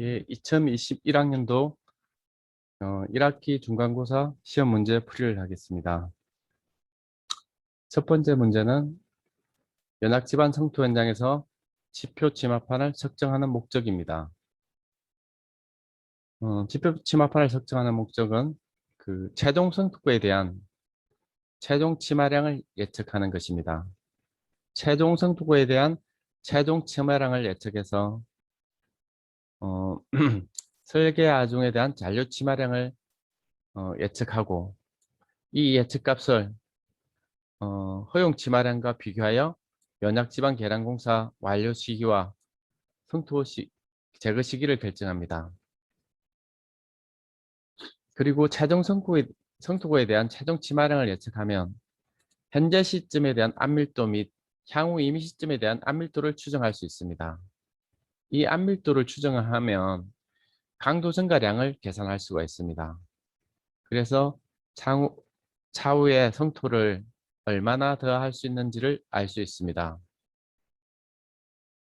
예, 2021학년도 1학기 중간고사 시험 문제 풀이를 하겠습니다. 첫 번째 문제는 연합지반 성토 현장에서 지표 치마판을 측정하는 목적입니다. 지표 치마판을 측정하는 목적은 그 최종 성토에 대한 최종 치마량을 예측하는 것입니다. 최종 성토에 대한 최종 치마량을 예측해서 설계 아중에 대한 잔류 치마량을 예측하고 이 예측값을 허용 치마량과 비교하여 연약지방 계량공사 완료 시기와 성토 제거 시기를 결정합니다. 그리고 최종 성토고에 대한 최종 치마량을 예측하면 현재 시점에 대한 안밀도 및 향후 임의 시점에 대한 안밀도를 추정할 수 있습니다. 이 안밀도를 추정하면 강도 증가량을 계산할 수가 있습니다. 그래서 차후에 성토를 얼마나 더 할 수 있는지를 알 수 있습니다.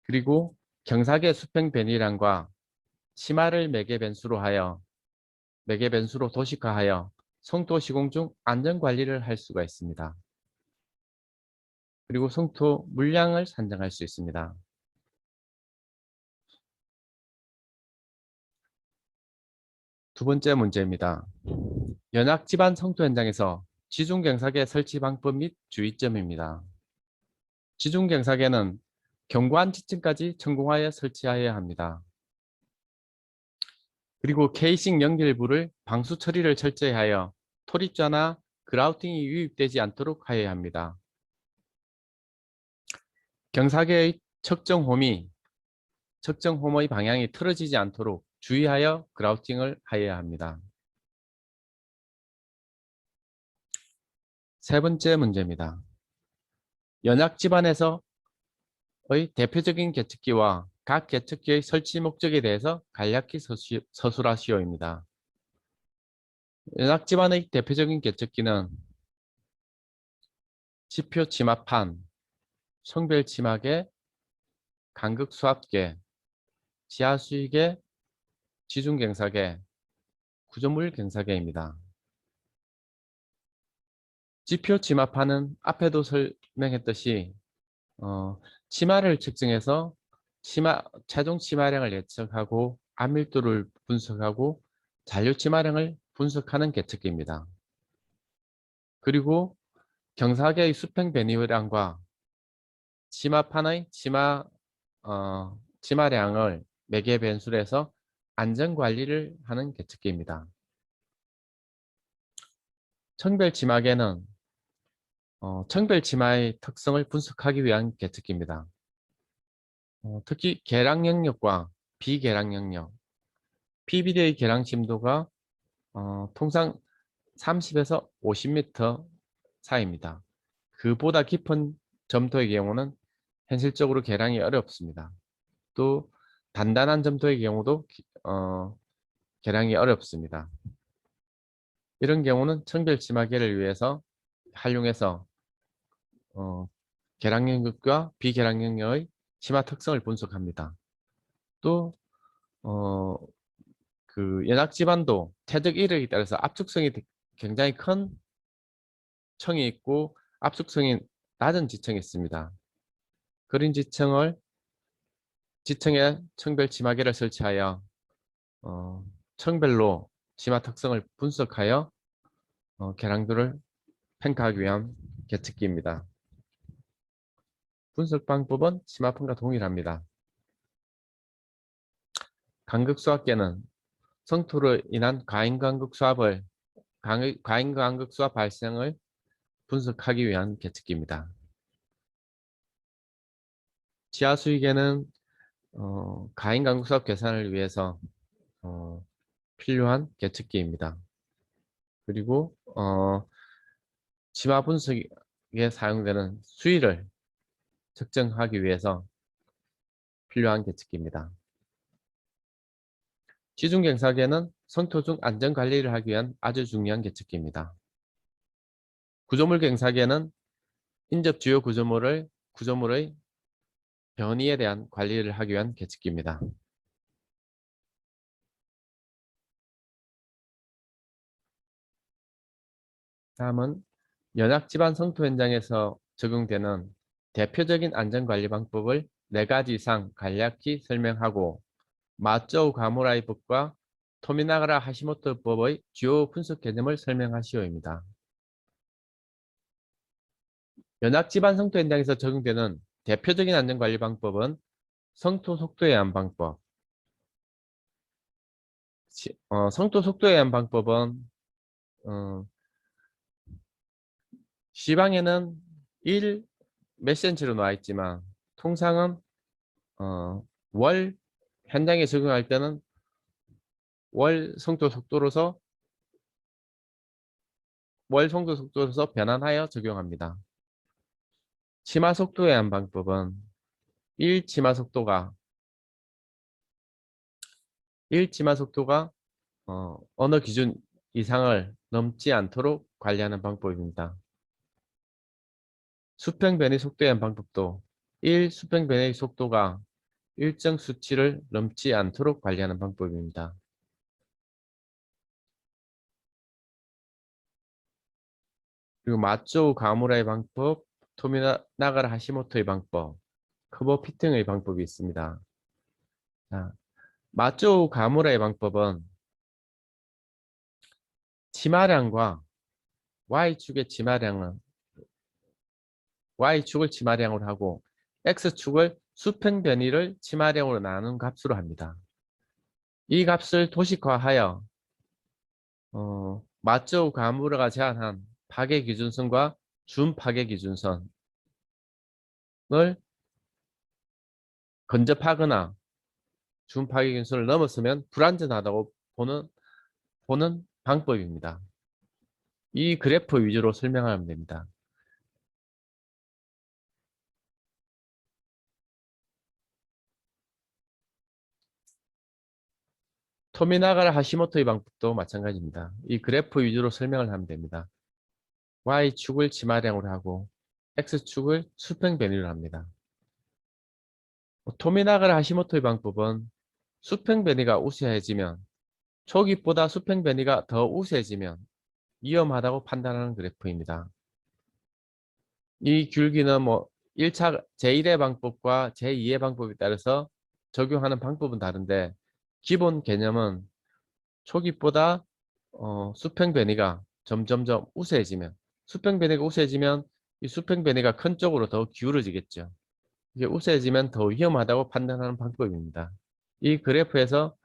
그리고 경사계 수평 변이량과 치마를 매개 변수로 도식화하여 성토 시공 중 안전 관리를 할 수가 있습니다. 그리고 성토 물량을 산정할 수 있습니다. 두 번째 문제입니다. 연학 집안 성토 현장에서 지중 경사계 설치 방법 및 주의점입니다. 지중 경사계는 견고한 지층까지 성공하여 설치하여야 합니다. 그리고 케이싱 연결부를 방수 처리를 철저히 하여 토립자나 그라우팅이 유입되지 않도록 하여야 합니다. 경사계의 측정 홈의 방향이 틀어지지 않도록 주의하여 그라우팅을 하여야 합니다. 세 번째 문제입니다. 연약 집안에서의 대표적인 계측기와 각 계측기의 설치 목적에 대해서 간략히 서술하시오입니다. 연약 집안의 대표적인 계측기는 지표 치마판, 성별 치마계, 간극 수압계, 지하 수위계, 지중 경사계, 구조물 경사계입니다. 지표 치마판은 앞에도 설명했듯이 치마를 측정해서 최종 치마량을 예측하고 안밀도를 분석하고 잔류 치마량을 분석하는 계측기입니다. 그리고 경사계의 수평 변이량과 치마판의 치마량을 매개 변수로 해서 안전 관리를 하는 계측기입니다. 청별 치마계는 청별 치마의 특성을 분석하기 위한 계측기입니다. 특히 계량 영역과 비계량 영역, PVD의 계량 심도가 통상 30에서 50m 사이입니다. 그보다 깊은 점토의 경우는 현실적으로 계량이 어렵습니다. 또 단단한 점토의 경우도 계량이 어렵습니다. 이런 경우는 청별 치마계를 위해서 활용해서 계량 영역과 비계량 영역의 치마 특성을 분석합니다. 또 그 연학 지반도 태적 이력에 따라서 압축성이 굉장히 큰 층이 있고 압축성이 낮은 지층이 있습니다. 그런 지층에 청별 치마계를 설치하여 층별로 치마 특성을 분석하여 계량도를 평가하기 위한 계측기입니다. 분석 방법은 치마판과 동일합니다. 간극수압계는 성토로 인한 과잉간극 수압 발생을 분석하기 위한 계측기입니다. 지하수위계는 과잉간극 수압 계산을 위해서 필요한 계측기입니다. 그리고 치마 분석에 사용되는 수위를 측정하기 위해서 필요한 계측기입니다. 지중경사계는 성토 중 안전관리를 하기 위한 아주 중요한 계측기입니다. 구조물 경사계는 인접 주요 구조물의 변이에 대한 관리를 하기 위한 계측기입니다. 다음은 연락집안 성토 현장에서 적용되는 대표적인 안전관리 방법을 4가지 이상 간략히 설명하고 마쪼우 가무라이법과 토미나가라 하시모토법의 주요 분석 개념을 설명하시오입니다. 연락집안 성토 현장에서 적용되는 대표적인 안전관리 방법은 성토 속도 예한 방법. 성토 속도 예한 방법은 C방에는 1 몇 센치로 나와 있지만 통상은 월 현장에 적용할 때는 월 성도 속도로서 변환하여 적용합니다. 치마 속도에 한 방법은 1 치마 속도가 어느 기준 이상을 넘지 않도록 관리하는 방법입니다. 수평 변이 속도에 한 방법도 1 수평 변의 속도가 일정 수치를 넘지 않도록 관리하는 방법입니다. 그리고 마쪼우 가무라의 방법, 토미나가라 하시모토의 방법, 커버 피팅의 방법이 있습니다. 자, 마쪼우 가무라의 방법은 치마량과 Y축의 치마량은 Y축을 치마량으로 하고 X축을 수평 변이를 치마량으로 나눈 값으로 합니다. 이 값을 도식화하여 마쪼우 가무라가 제안한 파괴 기준선과 준 파괴 기준선을 근접하거나 준 파괴 기준선을 넘었으면 불안전하다고 보는 방법입니다. 이 그래프 위주로 설명하면 됩니다. 토미나가라 하시모토의 방법도 마찬가지입니다. 이 그래프 위주로 설명을 하면 됩니다. Y축을 치마량으로 하고 X축을 수평 변이로 합니다. 토미나가라 하시모토의 방법은 수평 변이가 우세해지면 초기보다 수평 변이가 더 우세해지면 위험하다고 판단하는 그래프입니다. 이 귤기는 1차 제1의 방법과 제2의 방법에 따라서 적용하는 방법은 다른데 기본 개념은 초기보다 수평 변이가 점점점 우세해지면 수평 변이가 우세해지면 이 수평 변이가 큰 쪽으로 더 기울어지겠죠. 이게 우세해지면 더 위험하다고 판단하는 방법입니다. 이 그래프에서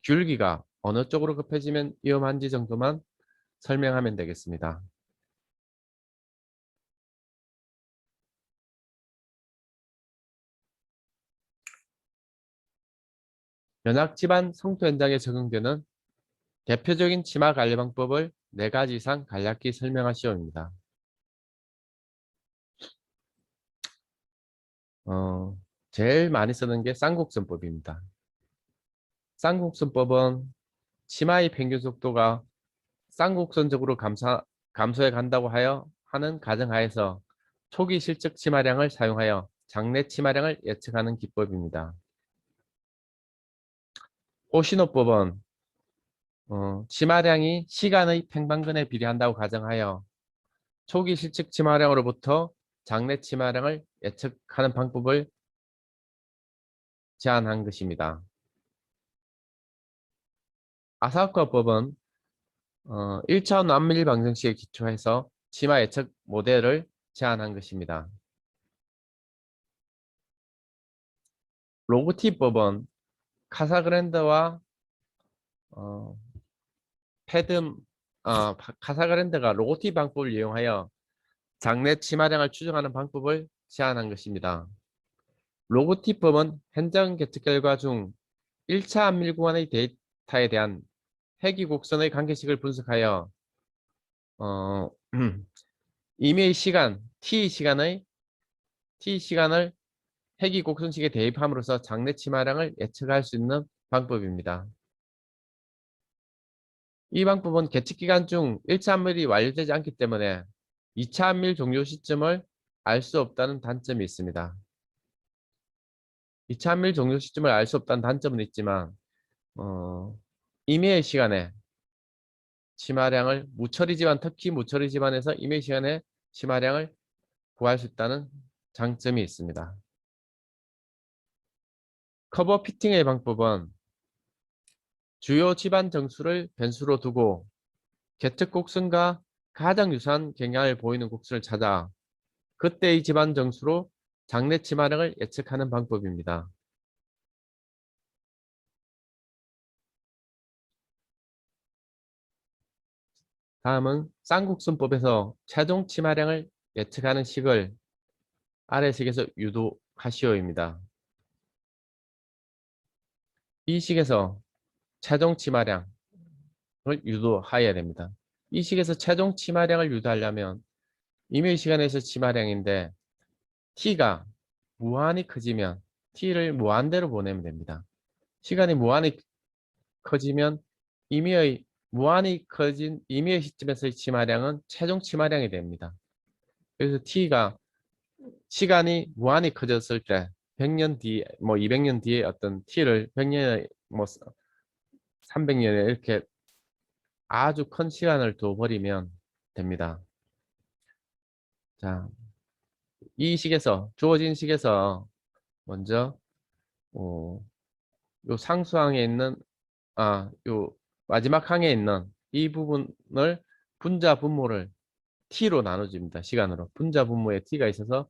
귤기가 어느 쪽으로 급해지면 위험한지 정도만 설명하면 되겠습니다. 연학 집안 성토 현장에 적용되는 대표적인 치마 관리 방법을 4가지 이상 간략히 설명하시오입니다. 제일 많이 쓰는 게 쌍곡선법입니다. 쌍곡선법은 치마의 평균 속도가 쌍곡선적으로 감소해 간다고 하는 가정하에서 초기 실적 치마량을 사용하여 장내 치마량을 예측하는 기법입니다. 오시노법은 치마량이 시간의 팽방근에 비례한다고 가정하여 초기 실측 치마량으로부터 장내 치마량을 예측하는 방법을 제안한 것입니다. 아사카법은 1차원 완밀 방정식에 기초해서 치마 예측 모델을 제안한 것입니다. 로그티법은 카사그랜드와 패듬 카사그랜드가 로고티 방법을 이용하여 장내 치마량을 추정하는 방법을 제안한 것입니다. 로고티법은 현장 계측 결과 중 1차 안밀 구간의 데이터에 대한 회귀 곡선의 관계식을 분석하여 임의의 시간 T시간을 회귀 곡선식에 대입함으로써 장내 치마량을 예측할 수 있는 방법입니다. 이 방법은 계측 기간 중 1차 안밀이 완료되지 않기 때문에 2차 안밀 종료 시점을 알 수 없다는 단점이 있습니다. 2차 안밀 종료 시점을 알 수 없다는 단점은 있지만 임의의 시간에 치마량을 무처리 집안, 특히 무처리 집안에서 임의 시간에 치마량을 구할 수 있다는 장점이 있습니다. 커버 피팅의 방법은 주요 집안 정수를 변수로 두고 계측 곡선과 가장 유사한 경향을 보이는 곡선을 찾아 그때의 집안 정수로 장내 치마량을 예측하는 방법입니다. 다음은 쌍곡선법에서 최종 치마량을 예측하는 식을 아래 식에서 유도하시오입니다. 이 식에서 최종 치마량을 유도하여야 됩니다. 이 식에서 최종 치마량을 유도하려면 임의 시간에서 치마량인데 t가 무한히 커지면 t를 무한대로 보내면 됩니다. 시간이 무한히 커지면 임의의 무한히 커진 임의의 시점에서의 치마량은 최종 치마량이 됩니다. 그래서 t가 시간이 무한히 커졌을 때 100년 뒤에 뭐 200년 뒤에 어떤 t를 100년에 뭐 300년에 이렇게 아주 큰 시간을 둬버리면 됩니다. 자, 이 식에서 주어진 식에서 먼저 요 상수항에 있는 요 마지막 항에 있는 이 부분을 분자 분모를 t로 나눠줍니다. 시간으로 분자 분모에 t가 있어서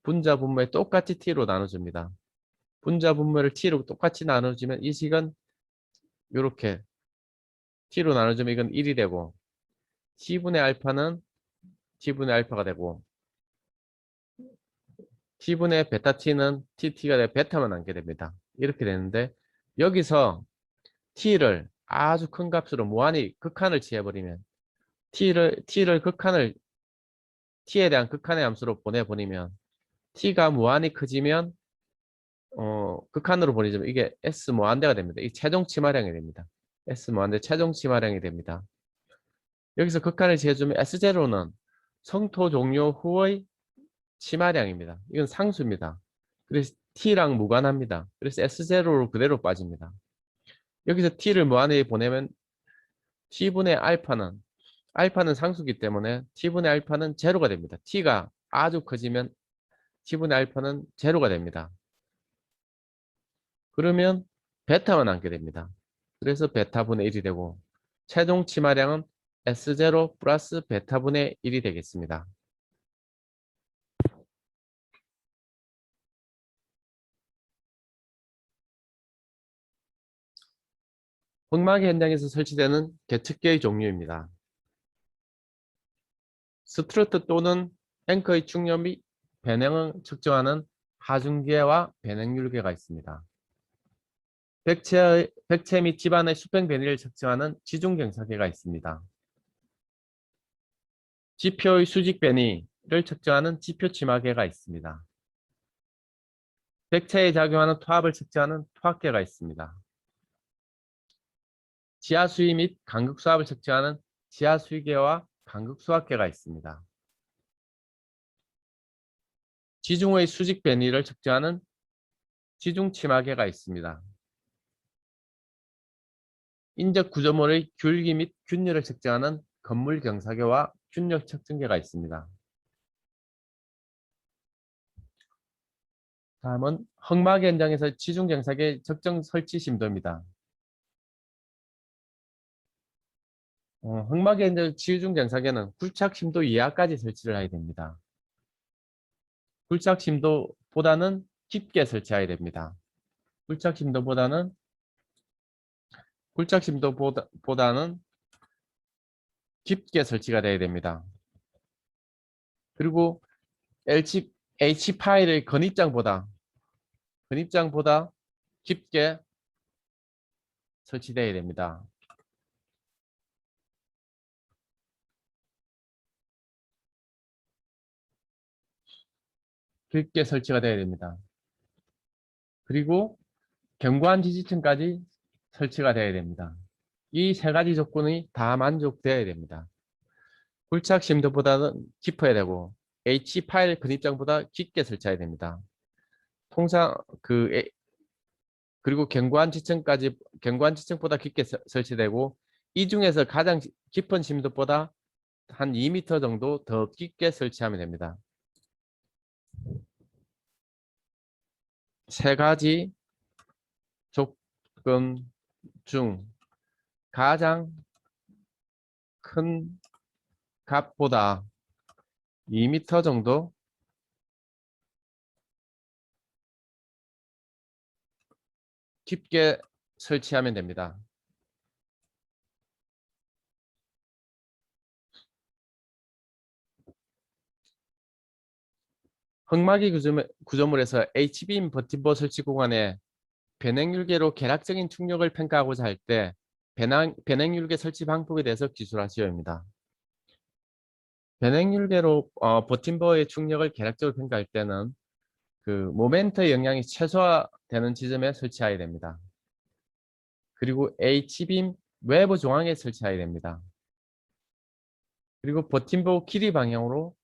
분자 분모에 똑같이 t로 나눠줍니다. 분자 분모를 t로 똑같이 나눠주면 이 식은 이렇게 t로 나눠주면 이건 1이 되고 t분의 알파는 t분의 알파가 되고 t분의 베타 t는 tt가 되고 베타만 남게 됩니다. 이렇게 되는데 여기서 t를 아주 큰 값으로 무한히 극한을 취해버리면 t를 극한을 t에 대한 극한의 함수로 보내버리면 t가 무한히 커지면 극한으로 보내자면 이게 s 무한대가 됩니다. 이 최종 치마량이 됩니다. s 무한대 최종 치마량이 됩니다. 여기서 극한을 취해주면 S0는 성토 종료 후의 치마량입니다. 이건 상수입니다. 그래서 T랑 무관합니다. 그래서 S0로 그대로 빠집니다. 여기서 T를 무한히 보내면 T분의 알파는 상수기 때문에 T분의 알파는 제로가 됩니다. T가 아주 커지면 T분의 알파는 제로가 됩니다. 그러면 베타만 남게 됩니다. 그래서 베타분의 1이 되고 최종 치마량은 S0 플러스 베타분의 1이 되겠습니다. 흑막의 현장에서 설치되는 계측계의 종류입니다. 스트루트 또는 앵커의 충격 및 변형을 측정하는 하중계와 변형률계가 있습니다. 백체 및 집안의 수평 변이를 측정하는 지중경사계가 있습니다. 지표의 수직 변이를 측정하는 지표치마계가 있습니다. 백체에 작용하는 토합을 측정하는 토합계가 있습니다. 지하수위 및 간극수압을 측정하는 지하수위계와 간극수압계가 있습니다. 지중의 수직 변이를 측정하는 지중치마계가 있습니다. 인적 구조물의 귤기 및 균열을 측정하는 건물경사계와 균력 측정계가 있습니다. 다음은 흑막 현장에서 지중경사계 적정 설치 심도입니다. 흑막 현장 지중경사계는 굴착 심도 이하까지 설치를 해야 됩니다. 굴착 심도보다는 깊게 설치해야 됩니다. 굴착 심도보다는 깊게 설치가 돼야 됩니다. 그리고 H 파일의 근입장보다 깊게 설치되어야 됩니다. 깊게 설치가 되어야 됩니다. 그리고 견고한 지지층까지 설치가 되어야 됩니다. 이 세 가지 조건이 다 만족되어야 됩니다. 굴착 심도보다는 깊어야 되고 H 파일 근입장보다 깊게 설치해야 됩니다. 통상 그리고 견고한 지층보다 깊게 설치되고 이 중에서 가장 깊은 심도보다 한 2m 정도 더 깊게 설치하면 됩니다. 세 가지 조건 중 가장 큰 값보다 2m 정도 깊게 설치하면 됩니다. 흙막이 구조물에서 H빔 버팀버 설치 구간에 변행율계로 계략적인 충격을 평가하고자 할 때 변행율계 설치 방법에 대해서 기술하시오입니다. 변행율계로 버팀버의 충격을 계략적으로 평가할 때는 그 모멘트의 영향이 최소화되는 지점에 설치해야 됩니다. 그리고 H빔 외부 중앙에 설치해야 됩니다. 그리고 버팀버 길이 방향으로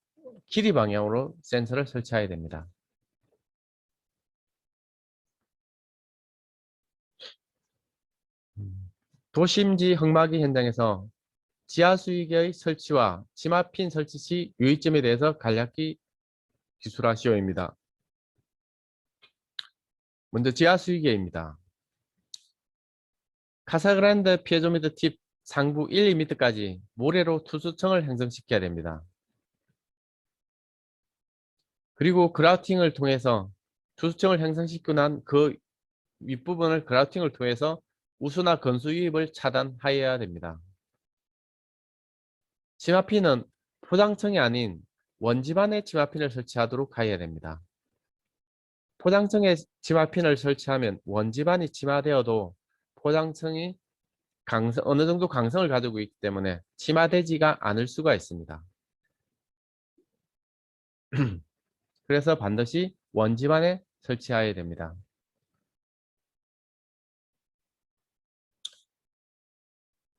센서를 설치해야 됩니다. 도심지 흙막이 현장에서 지하수위계의 설치와 치마핀 설치 시 유의점에 대해서 간략히 기술하시오입니다. 먼저 지하수위계입니다. 카사그란데 피에조미터 팁 상부 1, 2m까지 모래로 투수층을 형성시켜야 됩니다. 그리고 그라우팅을 통해서 투수층을 형성시키고 난 그 윗부분을 그라우팅을 통해서 우수나 건수 유입을 차단하여야 됩니다. 치마핀은 포장층이 아닌 원집안에 치마핀을 설치하도록 하여야 됩니다. 포장층에 치마핀을 설치하면 원집안이 침하되어도 포장층이 어느 정도 강성을 가지고 있기 때문에 침하되지가 않을 수가 있습니다. 그래서 반드시 원집안에 설치해야 됩니다.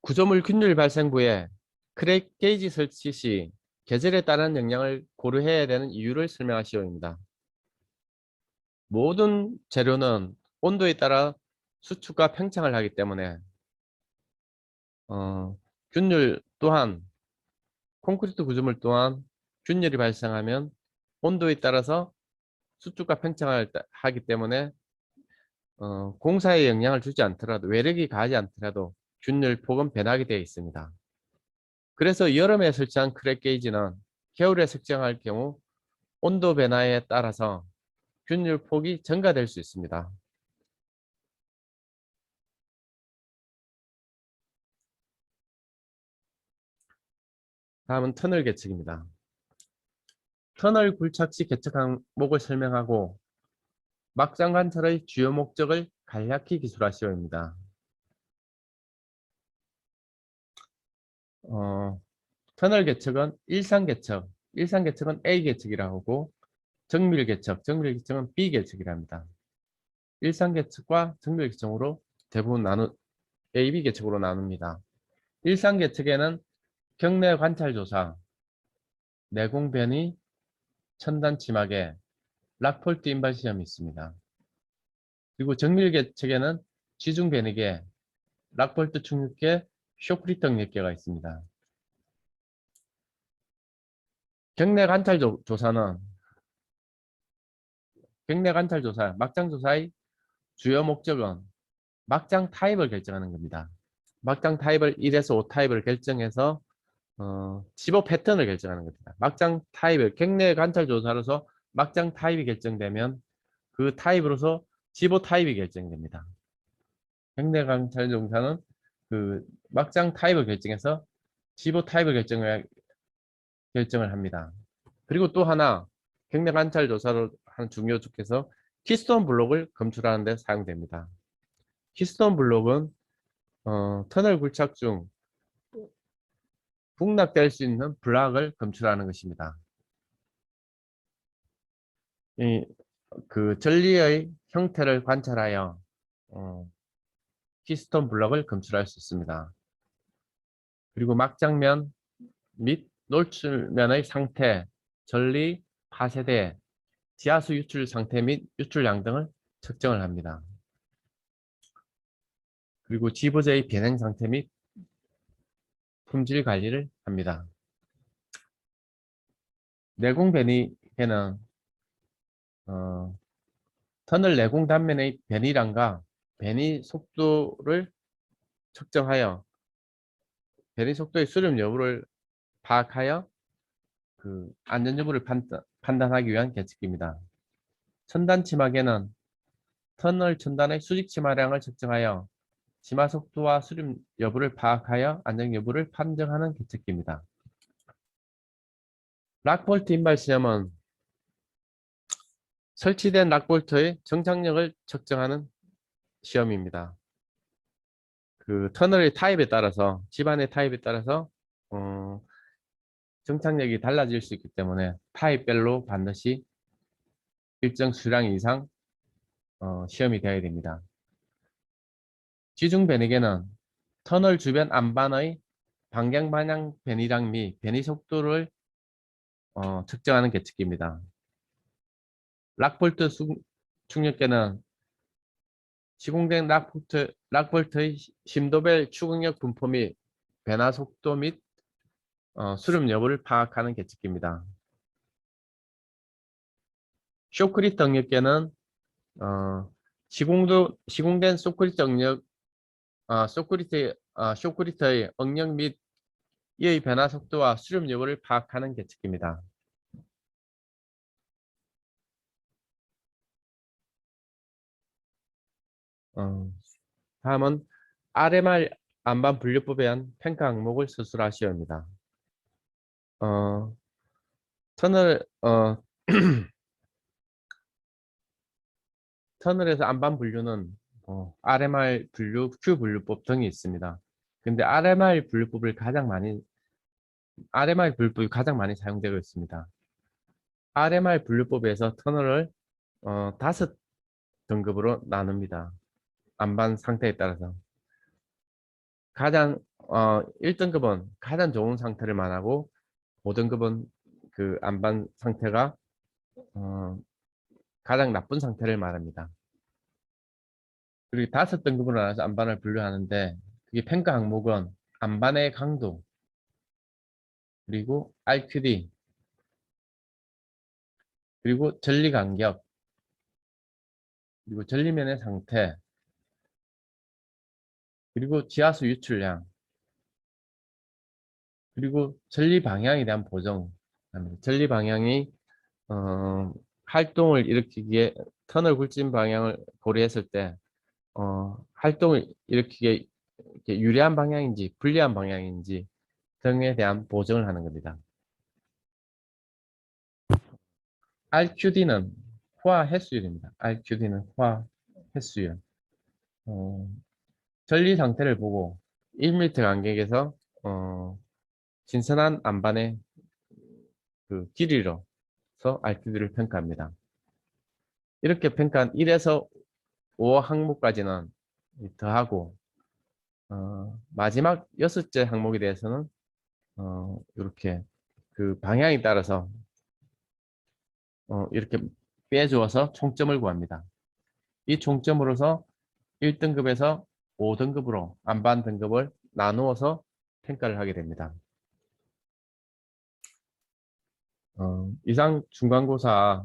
구조물 균열 발생부에 크랙 게이지 설치 시 계절에 따른 영향을 고려해야 되는 이유를 설명하시오입니다. 모든 재료는 온도에 따라 수축과 팽창을 하기 때문에 균열 또한 콘크리트 구조물 또한 균열이 발생하면 온도에 따라서 수축과 팽창을 하기 때문에 공사에 영향을 주지 않더라도 외력이 가하지 않더라도 균열 폭은 변하게 되어 있습니다. 그래서 여름에 설치한 크랙 게이지는 겨울에 설정할 경우 온도 변화에 따라서 균열 폭이 증가될 수 있습니다. 다음은 터널 계측입니다. 터널 굴착 시 개척 항목을 설명하고 막장 관찰의 주요 목적을 간략히 기술하시오입니다. 터널 개척은 일상 개척은 A 개척이라고 하고 정밀 개척은 B 개척이라 합니다. 일상 개척과 정밀 개척으로 대부분 A, B 개척으로 나눕니다. 일상 개척에는 경내 관찰 조사, 내공 변이, 천단 치막에 락폴트 인발 시험이 있습니다. 그리고 정밀 개척에는 지중 변이계, 락폴트 충격계, 쇼크리턴 역계가 있습니다. 경내 관찰 조사는 경내 관찰 조사, 막장 조사의 주요 목적은 막장 타입을 결정하는 겁니다. 막장 타입을 1에서 5 타입을 결정해서 집업 패턴을 결정하는 겁니다. 막장 타입을 경내 관찰 조사로서 막장 타입이 결정되면 그 타입으로서 집업 타입이 결정됩니다. 경내 관찰 조사는 그 막장 타입을 결정해서 집업 타입을 결정을 합니다. 그리고 또 하나 경내 관찰 조사로 하는 중요 주께서 키스톤 블록을 검출하는 데 사용됩니다. 키스톤 블록은 터널 굴착 중 북락될 수 있는 블락을 검출하는 것입니다. 그 전리의 형태를 관찰하여 키스톤 블럭을 검출할 수 있습니다. 그리고 막장면 및 노출면의 상태, 전리, 파쇄대, 지하수 유출 상태 및 유출량 등을 측정을 합니다. 그리고 지부제의 변행 상태 및 품질 관리를 합니다. 내공 변이계는 터널 내공 단면의 변이량과 변이 속도를 측정하여 변이 속도의 수렴 여부를 파악하여 그 안전 여부를 판단하기 위한 계측기입니다. 첨단 치마계는 터널 첨단의 수직 치마량을 측정하여 치마 속도와 수렴 여부를 파악하여 안전 여부를 판정하는 계측기입니다. 락볼트 인발 시험은 설치된 락볼트의 정착력을 측정하는 시험입니다. 그 터널의 타입에 따라서 집안의 타입에 따라서 정착력이 달라질 수 있기 때문에 타입별로 반드시 일정 수량 이상 시험이 되어야 됩니다. 지중 변이계는 터널 주변 안반의 방향 반향 변이량 및 변이 속도를 측정하는 계측기입니다. 락볼트 충격계는 시공된 락볼트의 심도별 추궁력 분포 및 변화 속도 및 수렴 여부를 파악하는 계측기입니다. 쇼크리트 응력계는 시공된 쇼크리트 응력, 쇼크리트의 응력 및 이의 변화 속도와 수렴 여부를 파악하는 계측기입니다. 다음은 RMR 안반 분류법에 의한 평가 항목을 서술하시오 입니다. 터널 터널에서 안반 분류는 RMR 분류, Q 분류법 등이 있습니다. 근데 RMR 분류법이 가장 많이 사용되고 있습니다. RMR 분류법에서 터널을 5등급으로 나눕니다. 안반 상태에 따라서. 가장 1등급은 가장 좋은 상태를 말하고 5등급은 그 안반 상태가 가장 나쁜 상태를 말합니다. 그리고 5등급으로 나눠서 안반을 분류하는데 그게 평가 항목은 안반의 강도, 그리고 RQD, 그리고 전리 간격, 그리고 전리면의 상태, 그리고 지하수 유출량, 그리고 전리 방향에 대한 보정. 전리 방향이 활동을 일으키기에 터널 굴진 방향을 고려했을 때 활동을 일으키기에 이렇게 유리한 방향인지 불리한 방향인지 등에 대한 보정을 하는 겁니다. RQD는 호화 횟수율입니다. RQD는 호화 횟수율. 전리 상태를 보고 1m 간격에서 신선한 안반의 그 길이로서 RQD를 평가합니다. 이렇게 평가한 1에서 5 항목까지는 더하고 마지막 6째 항목에 대해서는 이렇게 그 방향에 따라서 이렇게 빼주어서 총점을 구합니다. 이 총점으로서 1등급에서 5등급으로 안반 등급을 나누어서 평가를 하게 됩니다. 이상 중간고사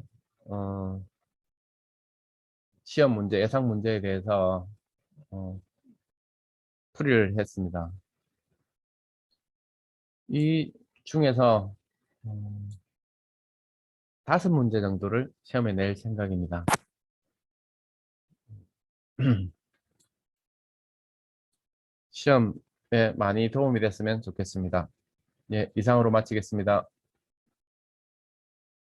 시험 문제, 예상 문제에 대해서 풀이를 했습니다. 이 중에서 5문제 정도를 시험에 낼 생각입니다. 시험에 많이 도움이 됐으면 좋겠습니다. 예, 이상으로 마치겠습니다.